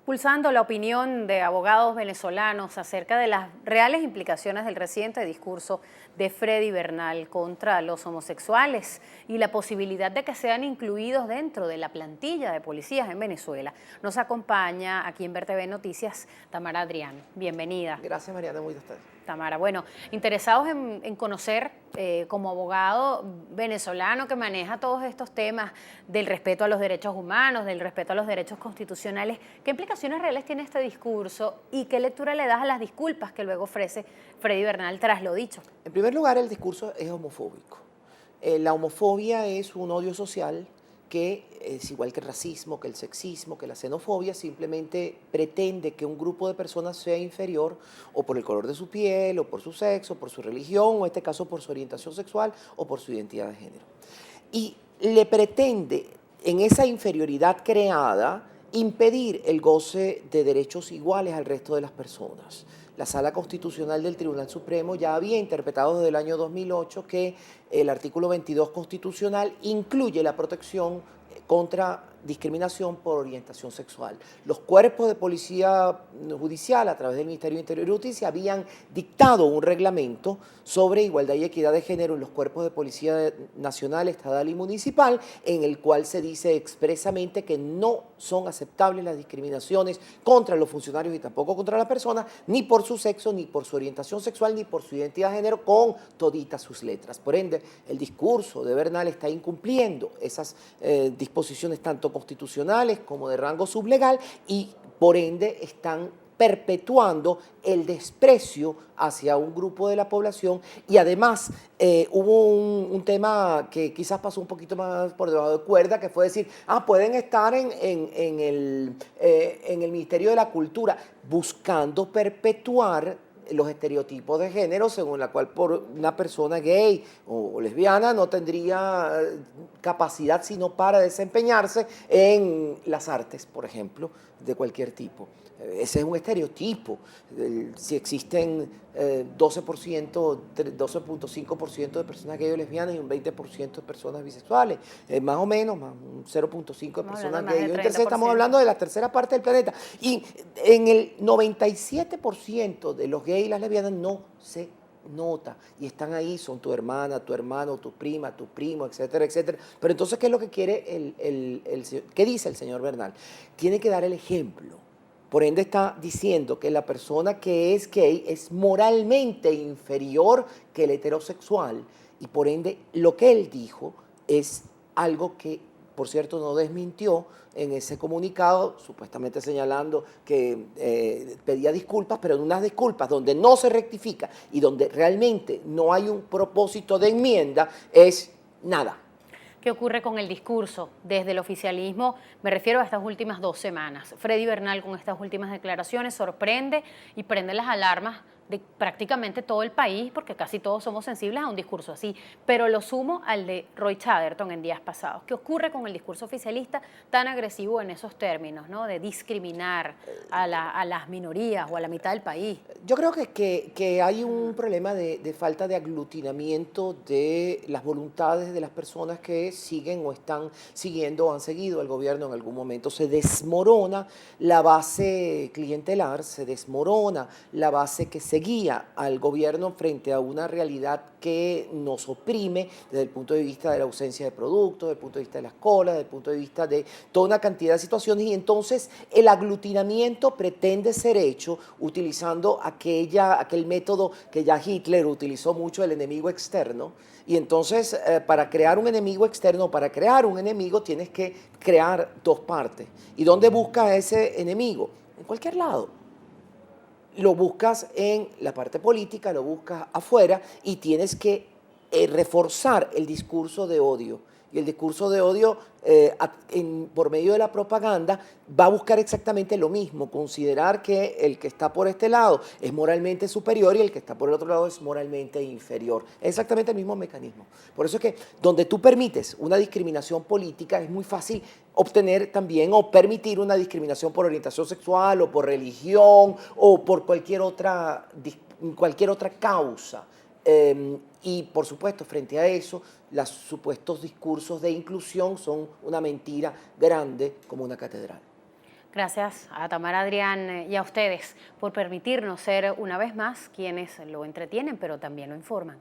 pulsando la opinión de abogados venezolanos acerca de las reales implicaciones del reciente discurso de Freddy Bernal contra los homosexuales y la posibilidad de que sean incluidos dentro de la plantilla de policías en Venezuela. Nos acompaña aquí en VerTV Noticias Tamara Adrián. Bienvenida. Gracias, Mariana, muy de usted. Tamara, bueno, interesados en conocer como abogado venezolano que maneja todos estos temas del respeto a los derechos humanos, del respeto a los derechos constitucionales, ¿qué implicaciones reales tiene este discurso y qué lectura le das a las disculpas que luego ofrece Freddy Bernal tras lo dicho? En primer lugar, el discurso es homofóbico. La homofobia es un odio social que es igual que el racismo, que el sexismo, que la xenofobia, simplemente pretende que un grupo de personas sea inferior o por el color de su piel, o por su sexo, por su religión, o en este caso por su orientación sexual o por su identidad de género. Y le pretende, en esa inferioridad creada, impedir el goce de derechos iguales al resto de las personas. La Sala Constitucional del Tribunal Supremo ya había interpretado desde el año 2008 que el artículo 22 constitucional incluye la protección contra discriminación por orientación sexual. Los cuerpos de policía judicial a través del Ministerio de Interior y Justicia habían dictado un reglamento sobre igualdad y equidad de género en los cuerpos de policía nacional, estatal y municipal, en el cual se dice expresamente que no son aceptables las discriminaciones contra los funcionarios y tampoco contra las personas, ni por su sexo, ni por su orientación sexual, ni por su identidad de género, con toditas sus letras. Por ende, el discurso de Bernal está incumpliendo esas disposiciones tanto constitucionales como de rango sublegal y por ende están perpetuando el desprecio hacia un grupo de la población y además hubo un tema que quizás pasó un poquito más por debajo de cuerda, que fue decir, pueden estar en el Ministerio de la Cultura, buscando perpetuar los estereotipos de género según la cual por una persona gay o lesbiana no tendría capacidad sino para desempeñarse en las artes, por ejemplo, de cualquier tipo. Ese es un estereotipo. Si existen 12.5% de personas gay o lesbianas y un 20% de personas bisexuales, más o menos, más un 0.5% de personas gay. Entonces estamos hablando de la tercera parte del planeta. Y en el 97% de los gays y las lesbianas no se nota y están ahí, son tu hermana, tu hermano, tu prima, tu primo, etcétera, etcétera. Pero entonces, ¿qué es lo que quiere qué dice el señor Bernal? Tiene que dar el ejemplo. Por ende está diciendo que la persona que es gay es moralmente inferior que el heterosexual y por ende lo que él dijo es algo que, por cierto, no desmintió en ese comunicado, supuestamente señalando que pedía disculpas, pero en unas disculpas donde no se rectifica y donde realmente no hay un propósito de enmienda, es nada. ¿Qué ocurre con el discurso desde el oficialismo? Me refiero a estas últimas 2 semanas. Freddy Bernal con estas últimas declaraciones sorprende y prende las alarmas de prácticamente todo el país, porque casi todos somos sensibles a un discurso así, pero lo sumo al de Roy Chatterton en días pasados. ¿Qué ocurre con el discurso oficialista tan agresivo en esos términos, ¿no? De discriminar a las minorías o a la mitad del país? Yo creo que hay un problema de falta de aglutinamiento de las voluntades de las personas que siguen o están siguiendo o han seguido al gobierno en algún momento. Se desmorona la base clientelar, se desmorona la base que seguía al gobierno frente a una realidad que nos oprime desde el punto de vista de la ausencia de productos, desde el punto de vista de las colas, desde el punto de vista de toda una cantidad de situaciones, y entonces el aglutinamiento pretende ser hecho utilizando aquel método que ya Hitler utilizó mucho, el enemigo externo, y entonces para crear un enemigo externo, para crear un enemigo tienes que crear dos partes. ¿Y dónde buscas ese enemigo? En cualquier lado. Lo buscas en la parte política, lo buscas afuera y tienes que reforzar el discurso de odio. Y el discurso de odio, por medio de la propaganda, va a buscar exactamente lo mismo, considerar que el que está por este lado es moralmente superior y el que está por el otro lado es moralmente inferior. Es exactamente el mismo mecanismo. Por eso es que donde tú permites una discriminación política es muy fácil obtener también o permitir una discriminación por orientación sexual o por religión o por cualquier otra causa. Y por supuesto, frente a eso, los supuestos discursos de inclusión son una mentira grande como una catedral. Gracias a Tamara, Adrián y a ustedes por permitirnos ser una vez más quienes lo entretienen, pero también lo informan.